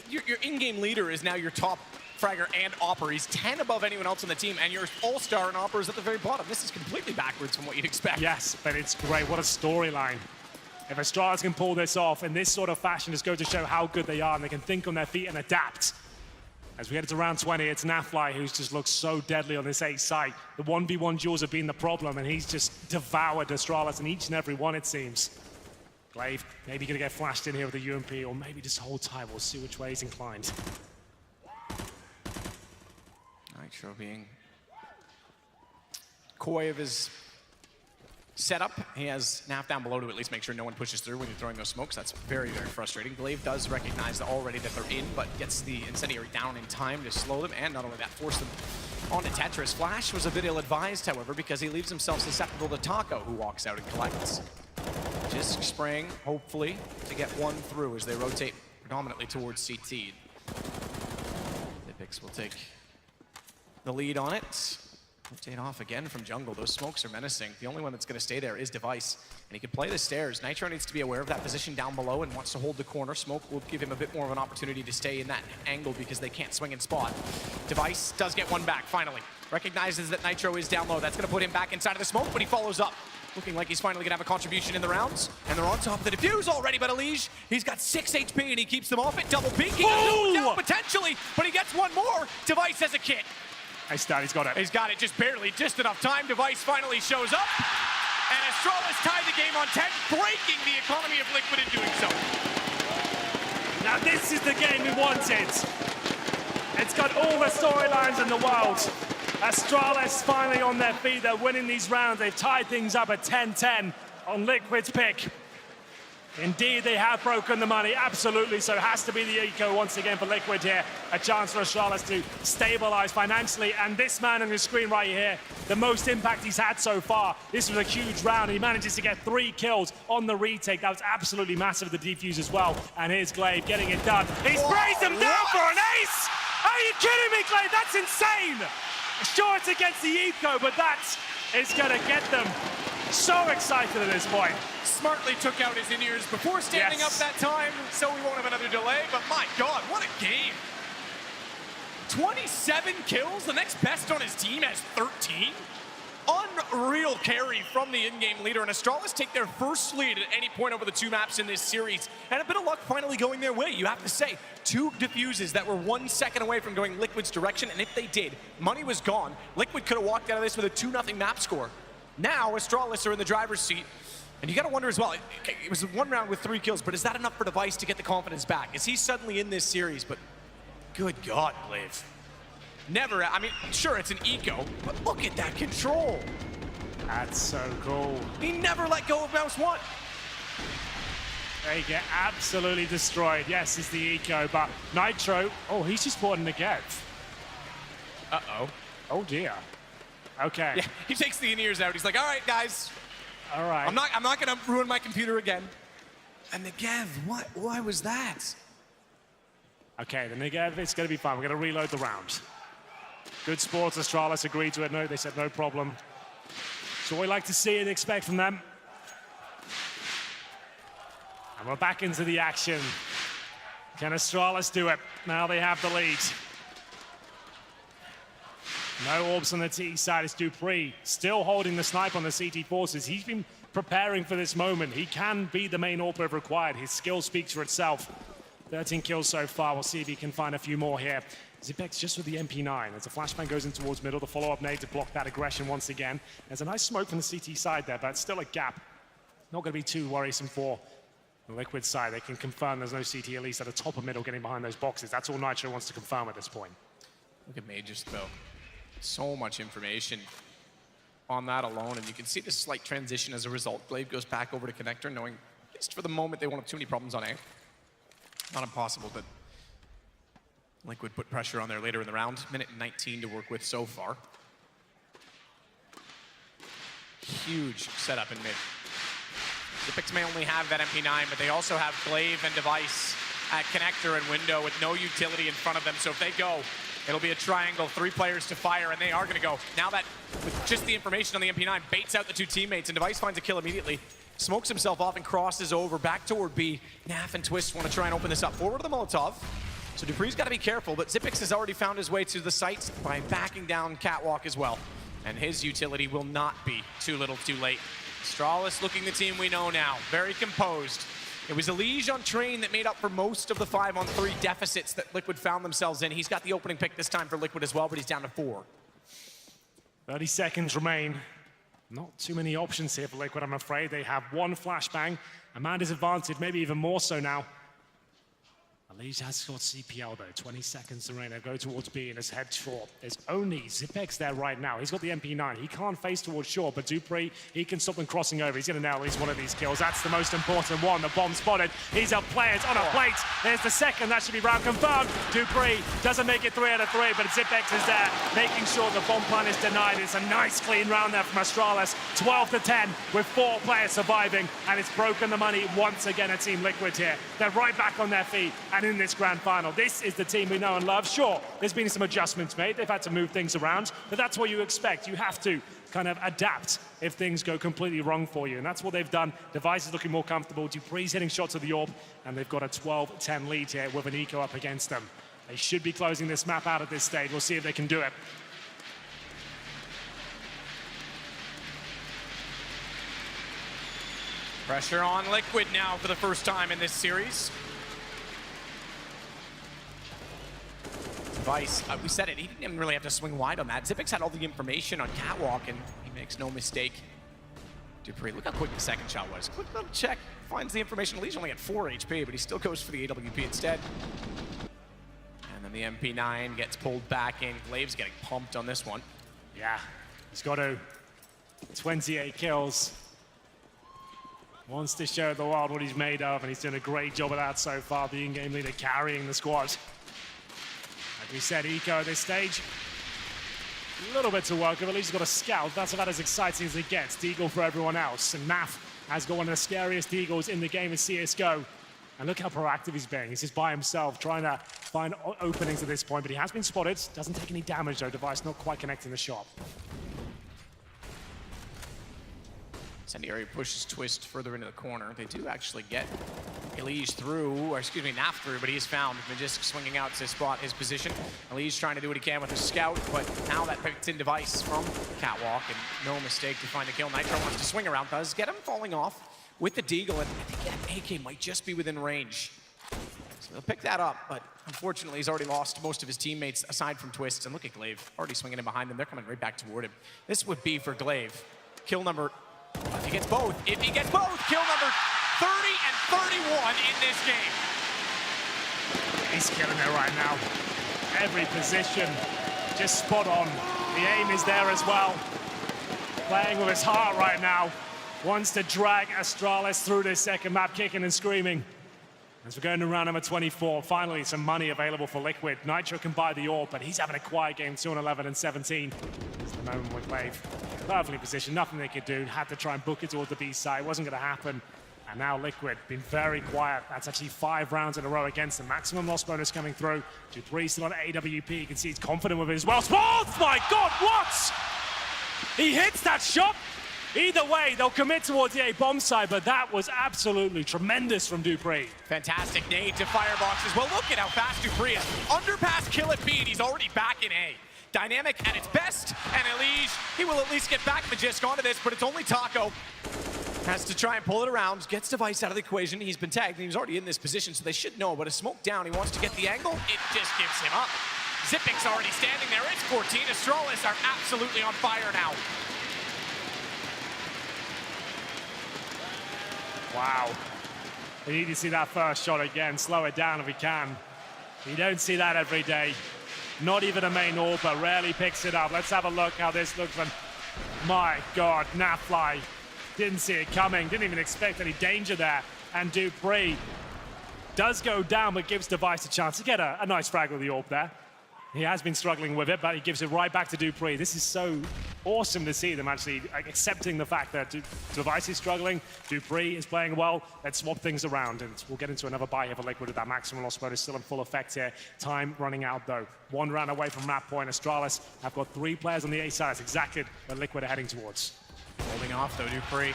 Your in-game leader is now your top fragger and Opper. He's 10 above anyone else on the team, and your all-star and Opper is at the very bottom. This is completely backwards from what you'd expect. Yes, but it's great. What a storyline. If Astralis can pull this off in this sort of fashion, just go to show how good they are, and they can think on their feet and adapt. As we get to round 20, it's Nafly who's just looks so deadly on this A site. The 1v1 duels have been the problem, and he's just devoured Astralis in each and every one, it seems. Glaive maybe gonna get flashed in here with a UMP, or maybe just hold tight. We'll see which way he's inclined. Nitro being coy of his setup. He has Naf down below to at least make sure no one pushes through when you're throwing those smokes. That's very, very frustrating. Glaive does recognize already that they're in, but gets the incendiary down in time to slow them, and not only that, force them onto Tetris. Flash was a bit ill-advised, however, because he leaves himself susceptible to Taco, who walks out and collects. Just spraying, hopefully, to get one through as they rotate predominantly towards CT. Nipix will take the lead on it. Rotate off again from jungle. Those smokes are menacing. The only one that's going to stay there is Device, and he can play the stairs. Nitro needs to be aware of that position down below and wants to hold the corner. Smoke will give him a bit more of an opportunity to stay in that angle because they can't swing and spot. Device does get one back, finally. Recognizes that Nitro is down low. That's going to put him back inside of the smoke, but he follows up. Looking like he's finally going to have a contribution in the rounds. And they're on top of the defuse already, but Elige, he's got 6 HP and he keeps them off it. Double peek, he goes down potentially, but he gets one more. Device has a kit. Nice start, he's got it. He's got it just barely, just enough time. Device finally shows up. And Astralis tied the game on 10, breaking the economy of Liquid in doing so. Now this is the game we wanted. It's got all the storylines in the world. Astralis finally on their feet. They're winning these rounds. They've tied things up at 10-10 on Liquid's pick. Indeed, they have broken the money, absolutely. So it has to be the eco once again for Liquid here. A chance for Astralis to stabilize financially. And this man on your screen right here, the most impact he's had so far. This was a huge round. He manages to get 3 kills on the retake. That was absolutely massive with the defuse as well. And here's Glaive getting it done. He sprays him down for an ace! Are you kidding me, Glaive? That's insane! Sure, it's against the eco, but that is going to get them so excited at this point. Smartly took out his in-ears before standing up that time, so we won't have another delay, but my God, what a game. 27 kills, the next best on his team has 13. Unreal carry from the in-game leader, and Astralis take their first lead at any point over the 2 maps in this series, and a bit of luck finally going their way. You have to say, 2 defuses that were 1 second away from going Liquid's direction, and if they did, money was gone. Liquid could have walked out of this with a 2-0 map score. Now, Astralis are in the driver's seat, and you got to wonder as well, it was 1 round with 3 kills, but is that enough for Device to get the confidence back? Is he suddenly in this series? But good God, Glaive. Never, I mean, sure, it's an eco, but look at that control. That's so cool. He never let go of mouse 1. They get absolutely destroyed. Yes, it's the eco, but Nitro, oh, he's just bought a Negev. Uh-oh. Oh, dear. Okay. Yeah, he takes the in-ears out. He's like, all right, guys. All right. I'm not going to ruin my computer again. And Negev, why was that? Okay, the Negev, it's going to be fine. We're going to reload the round. Good sports, Astralis agreed to it. No, they said no problem. So we like to see and expect from them. And we're back into the action. Can Astralis do it? Now they have the lead. No orbs on the T side. It's Dupree still holding the snipe on the CT forces. He's been preparing for this moment. He can be the main AWP if required. His skill speaks for itself. 13 kills so far. We'll see if he can find a few more here. Zipex just with the MP9. As a flashbang goes in towards middle, the follow-up nade to block that aggression once again. There's a nice smoke from the CT side there, but it's still a gap. Not going to be too worrisome for The Liquid side, they can confirm there's no CT, at least at the top of middle, getting behind those boxes. That's all Nitro wants to confirm at this point. Look at Majors, though. So much information on that alone, and you can see the slight transition as a result. Glaive goes back over to Connector, knowing, at least for the moment, they won't have too many problems on A. Not impossible, but Liquid put pressure on there later in the round. Minute 19 to work with so far. Huge setup in mid. Xyp9x may only have that MP9, but they also have Glaive and Device at Connector and Window with no utility in front of them. So if they go, it'll be a triangle, 3 players to fire, and they are gonna go. Now that, with just the information on the MP9, baits out the 2 teammates, and Device finds a kill immediately, smokes himself off and crosses over back toward B. Naf and Twist want to try and open this up. Forward to the Molotov. So dupree's got to be careful, but Xyp9x has already found his way to the site by backing down Catwalk as well. And his utility will not be too little too late. Astralis looking the team we know now, very composed. It was Elige on Train that made up for most of the 5-on-3 deficits that Liquid found themselves in. He's got the opening pick this time for Liquid as well, but he's down to 4. 30 seconds remain. Not too many options here for Liquid, I'm afraid. They have 1 flashbang. Amanda's advantage, maybe even more so now. Elige has got CPL though, 20 seconds to remain. They'll go towards B and his head short. There's only Xyp9x there right now. He's got the MP9. He can't face towards short, but dupreeh, he can stop them crossing over. He's gonna nail at least one of these kills. That's the most important one. The bomb spotted. He's up players on a plate. There's the second. That should be round confirmed. dupreeh doesn't make it 3 out of 3, but Xyp9x is there, making sure the bomb plan is denied. It's a nice clean round there from Astralis. 12-10 with 4 players surviving, and it's broken the money once again at Team Liquid here. They're right back on their feet and in this grand final. This is the team we know and love. Sure, there's been some adjustments made. They've had to move things around, but that's what you expect. You have to kind of adapt if things go completely wrong for you, and that's what they've done. Device is looking more comfortable. dupreeh's hitting shots at the orb, and they've got a 12-10 lead here with an eco up against them. They should be closing this map out at this stage. We'll see if they can do it. Pressure on Liquid now for the first time in this series. Device, we said it, he didn't even really have to swing wide on that. Xyp9x had all the information on Catwalk, and he makes no mistake. dupreeh, look how quick the second shot was. Quick little check, finds the information. Elige only had 4 HP, but he still goes for the AWP instead. And then the MP9 gets pulled back in. Glaive's getting pumped on this one. Yeah, he's got to 28 kills. Wants to show the world what he's made of, and he's doing a great job of that so far, being game leader, carrying the squad. Like we said, eco at this stage, a little bit to work with. At least he's got a scout. That's about as exciting as it gets. Deagle for everyone else. And Naf has got one of the scariest Deagles in the game in CSGO. And look how proactive he's being. He's just by himself, trying to find openings at this point. But he has been spotted. Doesn't take any damage, though. Device not quite connecting the shot. Incendiary pushes Twist further into the corner. They do actually get Elige through, or excuse me, Naf through, but he is found. Majestic swinging out to spot his position. Elige trying to do what he can with his scout, but now that picks in Device from Catwalk, and no mistake to find the kill. Nitro wants to swing around, does get him falling off with the Deagle, and I think that AK might just be within range. So they'll pick that up, but unfortunately he's already lost most of his teammates aside from Twist, and look at Glaive, already swinging in behind them. They're coming right back toward him. This would be for Glaive. Kill number, if he gets both, kill number 30 and 31 in this game. He's killing it right now. Every position, just spot on. The aim is there as well. Playing with his heart right now. Wants to drag Astralis through this second map, kicking and screaming. As we're going to round number 24, finally some money available for Liquid. Nitro can buy the orb, but he's having a quiet game, 2-11 and 17. It's the moment with Glaive. Perfectly positioned, nothing they could do. Had to try and book it towards the B side, wasn't going to happen. And now Liquid, been very quiet. That's actually 5 rounds in a row against them. Maximum loss bonus coming through. dupreeh still on AWP. You can see he's confident with it as well. Oh my God, what? He hits that shot. Either way, they'll commit towards the A bomb side, but that was absolutely tremendous from dupreeh. Fantastic nade to fireboxes. Well, look at how fast dupreeh is. Underpass kill at B, and he's already back in A. Dynamic at its best, and Elige, he will at least get back Majisk onto this, but it's only Taco. Has to try and pull it around, gets Device out of the equation. He's been tagged, and he was already in this position, so they should know, but a smoke down, he wants to get the angle, it just gives him up. Xyp9x already standing there, it's 14. Astralis are absolutely on fire now. Wow. We need to see that first shot again. Slow it down if we can. You don't see that every day. Not even a main AWPer, rarely picks it up. Let's have a look how this looks. And my God, Nafly didn't see it coming, didn't even expect any danger there. And dupreeh does go down, but gives Device a chance to get a nice frag with the AWP there. He has been struggling with it, but he gives it right back to dupreeh. This is so awesome to see them actually accepting the fact that Device is struggling, dupreeh is playing well. Let's swap things around, and we'll get into another buy here for Liquid with that maximum loss mode is still in full effect here. Time running out though. 1 round away from map point. Astralis have got 3 players on the A side. That's exactly where Liquid are heading towards. Holding off though, dupreeh.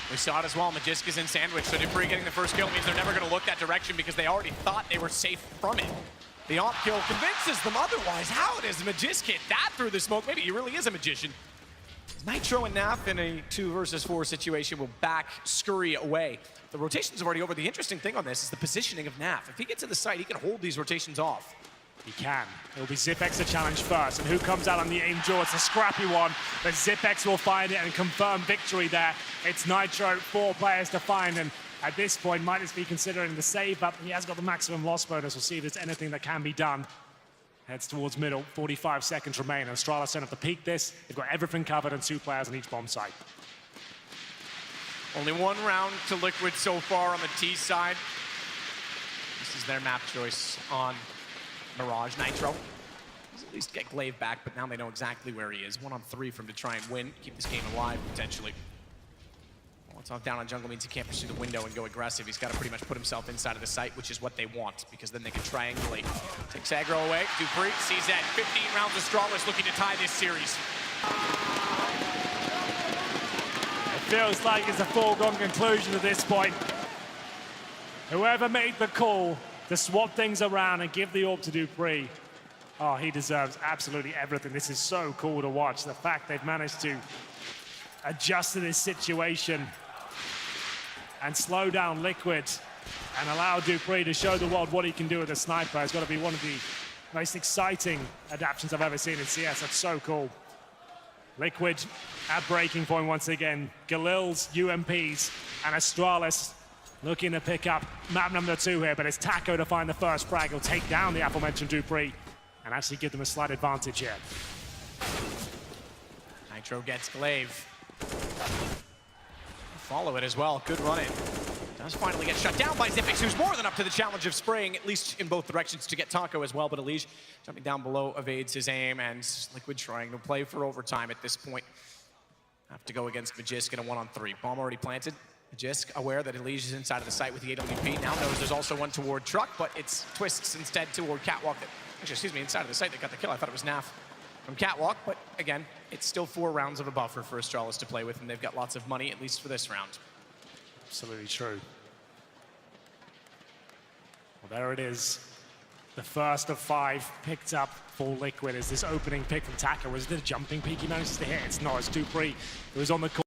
We saw it as well. Magisk is in sandwich, so dupreeh getting the first kill means they're never going to look that direction because they already thought they were safe from it. The AWP kill convinces them otherwise. How does Magisk hit that through the smoke? Maybe he really is a magician. Nitro and Naf in a 2 versus 4 situation will scurry away. The rotations are already over. The interesting thing on this is the positioning of Naf. If he gets to the site, he can hold these rotations off. He can. It'll be Zipex to challenge first. And who comes out on the aim jaw? It's a scrappy one, but Zipex will find it and confirm victory there. It's Nitro, 4 players to find, and at this point, might just be considering the save, but he has got the maximum loss bonus. We'll see if there's anything that can be done. Heads towards middle, 45 seconds remain. Astralis don't have to peek this. They've got everything covered and 2 players on each bomb site. Only 1 round to Liquid so far on the T side. This is their map choice on Mirage. Nitro. At least get Glaive back, but now they know exactly where he is. 1 on 3 for him to try and win, keep this game alive, potentially. Once off down on jungle means he can't pursue the window and go aggressive. He's got to pretty much put himself inside of the site, which is what they want, because then they can triangulate. Takes aggro away. dupreeh sees that. 15 rounds of Astralis looking to tie this series. It feels like it's a foregone conclusion at this point. Whoever made the call to swap things around and give the AWP to dupreeh, oh, he deserves absolutely everything. This is so cool to watch. The fact they've managed to adjust to this situation and slow down Liquid and allow dupreeh to show the world what he can do with a sniper. It's got to be one of the most exciting adaptations I've ever seen in CS. That's so cool. Liquid at breaking point once again. Galil's UMPs and Astralis looking to pick up map number 2 here, but it's Taco to find the first frag. He'll take down the aforementioned dupreeh and actually give them a slight advantage here. Nitro gets Glaive. Follow it as well. Good run-in. Does finally get shut down by Zipex, who's more than up to the challenge of spraying, at least in both directions, to get Taco as well. But Elige jumping down below evades his aim, and Liquid trying to play for overtime at this point. Have to go against Magisk in a 1-on-3. Bomb already planted. Magisk aware that Elige is inside of the site with the AWP. Now knows there's also one toward Truck, but it's Twists instead toward Catwalk. Actually, excuse me, inside of the site that got the kill. I thought it was Naf from Catwalk, but again, it's still 4 rounds of a buffer for Astralis to play with, and they've got lots of money, at least for this round. Absolutely true. Well, there it is. The first of 5 picked up for Liquid. Is this opening pick from Taco? Was it a jumping peak he manages to hit? It's not. It's dupreeh who was on the court.